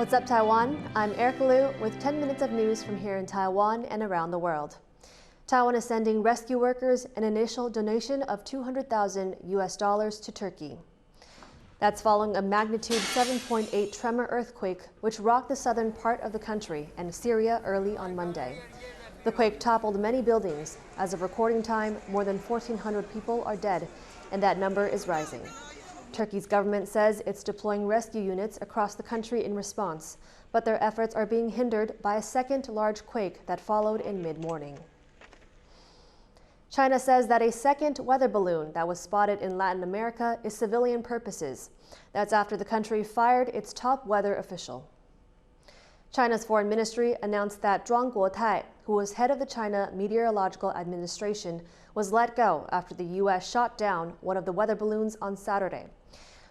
What's up, Taiwan? I'm Erika Liu with 10 minutes of news from here in Taiwan and around the world. Taiwan is sending rescue workers an initial donation of $200,000 to Turkey. That's following a magnitude 7.8 tremor earthquake which rocked the southern part of the country and Syria early on Monday. The quake toppled many buildings. As of recording time, more than 1,400 people are dead, and that number is rising. Turkey's government says it's deploying rescue units across the country in response, but their efforts are being hindered by a second large quake that followed in mid-morning. China says that a second weather balloon that was spotted in Latin America is civilian purposes. That's after the country fired its top weather official. China's foreign ministry announced that Zhuang Guotai, who was head of the China Meteorological Administration, was let go after the U.S. shot down one of the weather balloons on Saturday.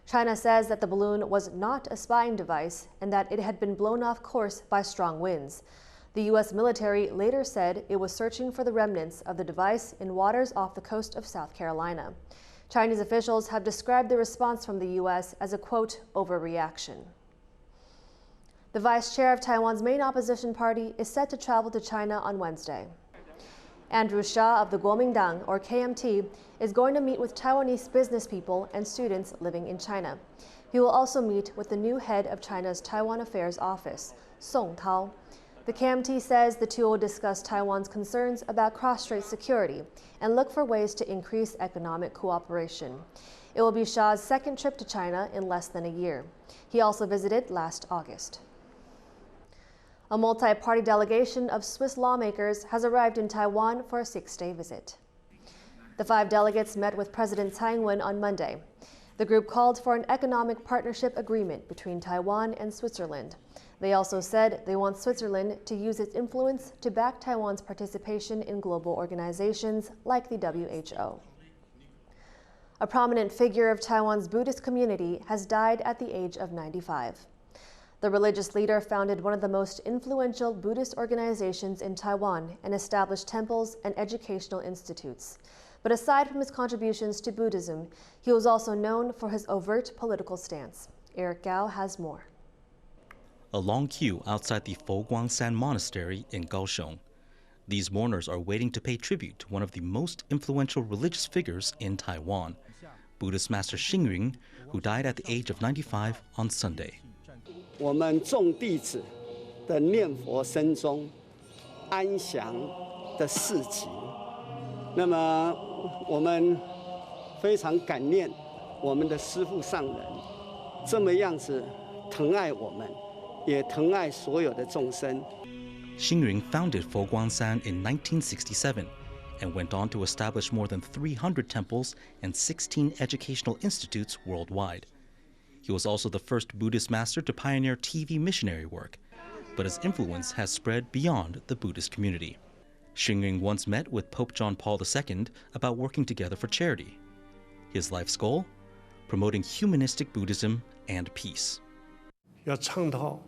China says that the balloon was not a spying device and that it had been blown off course by strong winds. The U.S. military later said it was searching for the remnants of the device in waters off the coast of South Carolina. Chinese officials have described the response from the U.S. as a, quote, overreaction. The vice chair of Taiwan's main opposition party is set to travel to China on Wednesday. Andrew Shah of the Kuomintang, or KMT, is going to meet with Taiwanese business people and students living in China. He will also meet with the new head of China's Taiwan Affairs Office, Song Tao. The KMT says the two will discuss Taiwan's concerns about cross-strait security and look for ways to increase economic cooperation. It will be Shah's second trip to China in less than a year. He also visited last August. A multi-party delegation of Swiss lawmakers has arrived in Taiwan for a 6-day visit. The 5 delegates met with President Tsai Ing-wen on Monday. The group called for an economic partnership agreement between Taiwan and Switzerland. They also said they want Switzerland to use its influence to back Taiwan's participation in global organizations like the WHO. A prominent figure of Taiwan's Buddhist community has died at the age of 95. The religious leader founded one of the most influential Buddhist organizations in Taiwan and established temples and educational institutes. But aside from his contributions to Buddhism, he was also known for his overt political stance. Eric Gao has more. A long queue outside the Foguangshan Monastery in Kaohsiung. These mourners are waiting to pay tribute to one of the most influential religious figures in Taiwan, Buddhist Master Hsing, who died at the age of 95 on Sunday. 我们众弟子的念佛声中安详的事情，那么我们非常感念我们的师父上人这么样子疼爱我们，也疼爱所有的众生。 Hsing founded Foguangshan in 1967 and went on to establish more than 300 temples and 16 educational institutes worldwide. He was also the first Buddhist master to pioneer TV missionary work, but his influence has spread beyond the Buddhist community. Hsing once met with Pope John Paul II about working together for charity. His life's goal? Promoting humanistic Buddhism and peace. 要倡导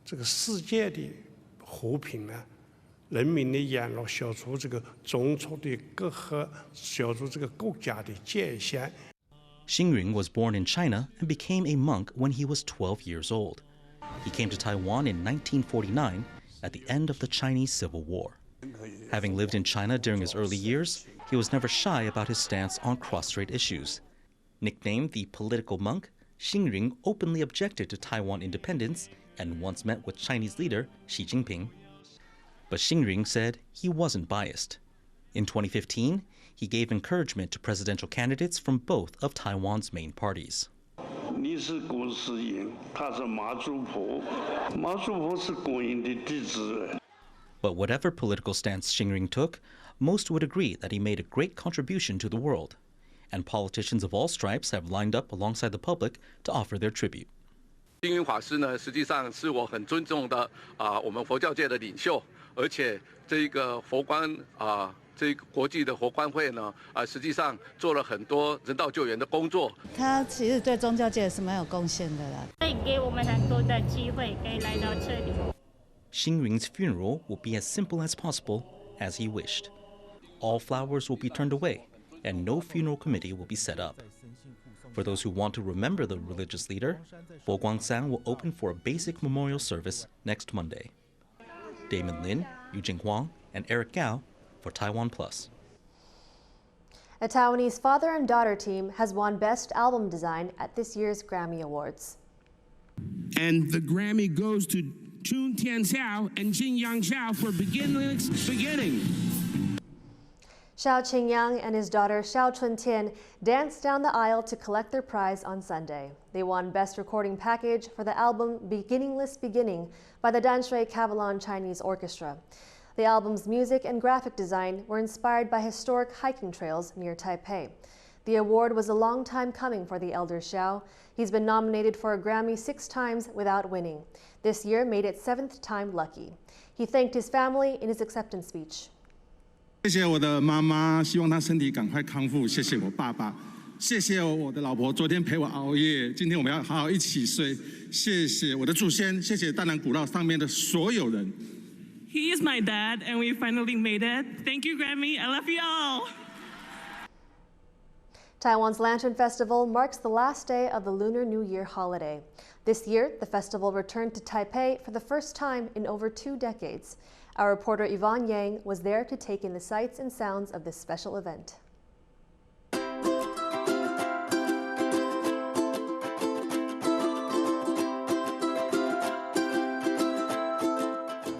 这个世界的和平呢，人民的安乐，消除这个种族的隔阂，消除这个国家的界限。 Hsing was born in China and became a monk when he was 12 years old. He came to Taiwan in 1949 at the end of the Chinese Civil War. Having lived in China during his early years, he was never shy about his stance on cross-strait issues. Nicknamed the political monk, Hsing openly objected to Taiwan independence and once met with Chinese leader Xi Jinping. But Hsing said he wasn't biased. In 2015, he gave encouragement to presidential candidates from both of Taiwan's main parties. But whatever political stance Hsing took, most would agree that he made a great contribution to the world. And politicians of all stripes have lined up alongside the public to offer their tribute. 星云法师呢，实际上是我很尊重的我们佛教界的领袖，而且这个佛光这个国际的佛光会呢，实际上做了很多人道救援的工作。他其实对宗教界是蛮有贡献的啦，可以给我们很多的机会，可以来到这里。Hsing funeral will be as simple as possible, as he wished. All flowers will be turned away, and no funeral committee will be set up. For those who want to remember the religious leader, Bo Guangsan will open for a basic memorial service next Monday. Damon Lin, Yujing Huang, and Eric Gao for TaiwanPlus. A Taiwanese father and daughter team has won Best Album Design at this year's Grammy Awards. And the Grammy goes to Chun Tian Xiao and Jin Yang Xiao for Beginning. Xiao Qingyang and his daughter Xiao Chuntian danced down the aisle to collect their prize on Sunday. They won Best Recording Package for the album Beginningless Beginning by the Danshui Cavalon Chinese Orchestra. The album's music and graphic design were inspired by historic hiking trails near Taipei. The award was a long time coming for the elder Xiao. He's been nominated for a Grammy 6 times without winning. This year made it 7th time lucky. He thanked his family in his acceptance speech. 谢谢我的妈妈，希望她身体赶快康复。谢谢我爸爸，谢谢我的老婆，昨天陪我熬夜，今天我们要好好一起睡。谢谢我的祖先，谢谢大南古道上面的所有人。He is my dad, and we finally made it. Thank you, Grammy. I love you all. Taiwan's Lantern Festival marks the last day of the Lunar New Year holiday. This year, the festival returned to Taipei for the first time in over 2 decades. Our reporter Yvonne Yang was there to take in the sights and sounds of this special event.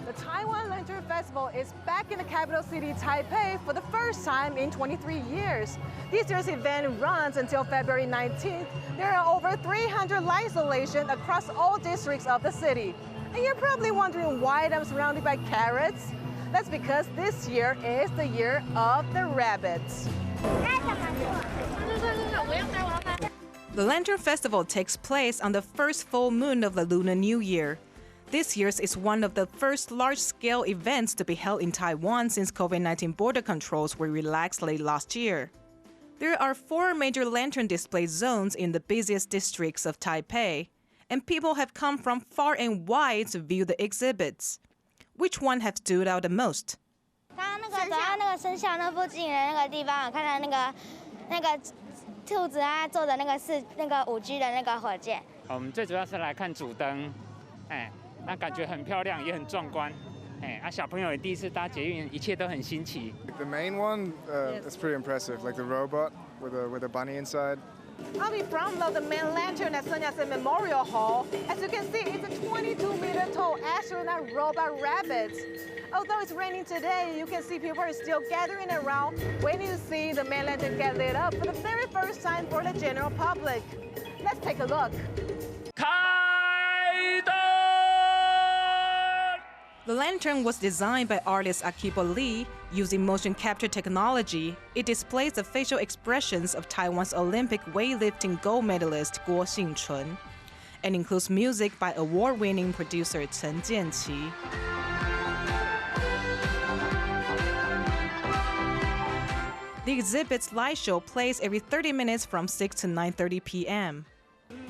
The Taiwan Lantern Festival is back in the capital city, Taipei, for the first time in 23 years. This year's event runs until February 19th. There are over 300 light installations across all districts of the city. And you're probably wondering why I'm surrounded by carrots. That's because this year is the year of the rabbits. The Lantern Festival takes place on the first full moon of the Lunar New Year. This year's is one of the first large-scale events to be held in Taiwan since COVID-19 border controls were relaxed late last year. There are 4 major lantern display zones in the busiest districts of Taipei, and people have come from far and wide to view the exhibits. Which one have stood out the most? 刚刚走到那个生肖那附近的那个地方，看到那个兔子啊做的那个5G 的那个火箭。我们最主要是来看主灯，那感觉很漂亮，也很壮观。小朋友也第一次搭捷运，一切都很新奇。The main one, it's pretty impressive, like the robot with a bunny inside. I'll be front of the main lantern at Sun Yat-sen Memorial Hall. As you can see, it's a 22-meter-tall astronaut robot rabbit. Although it's raining today, you can see people are still gathering around, waiting to see the main lantern get lit up for the very first time for the general public. Let's take a look. The lantern was designed by artist Akiba Lee. Using motion capture technology, it displays the facial expressions of Taiwan's Olympic weightlifting gold medalist Guo Xingchun, and includes music by award-winning producer Chen Jianqi. The exhibit's light show plays every 30 minutes from 6 to 9:30 p.m.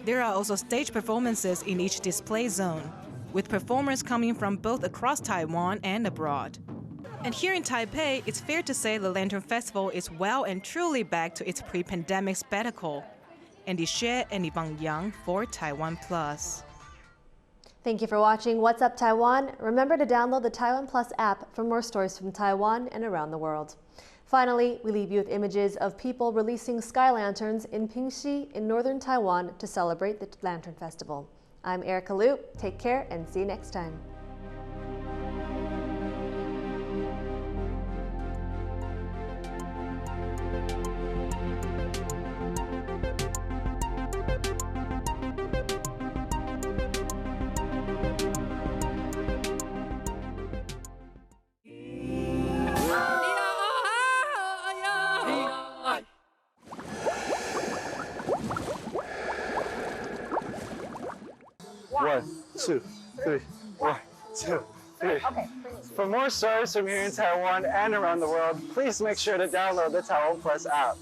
There are also stage performances in each display zone, with performers coming from both across Taiwan and abroad. And here in Taipei, it's fair to say the Lantern Festival is well and truly back to its pre-pandemic spectacle. Andy Xue and Yvonne Yang for TaiwanPlus. Thank you for watching What's Up Taiwan. Remember to download the TaiwanPlus app for more stories from Taiwan and around the world. Finally, we leave you with images of people releasing sky lanterns in Pingxi in northern Taiwan to celebrate the Lantern Festival. I'm Erika Liu. Take care and see you next time. One, two, three. 1, 2, 3. Okay. For more stories from here in Taiwan and around the world, please make sure to download the TaiwanPlus app.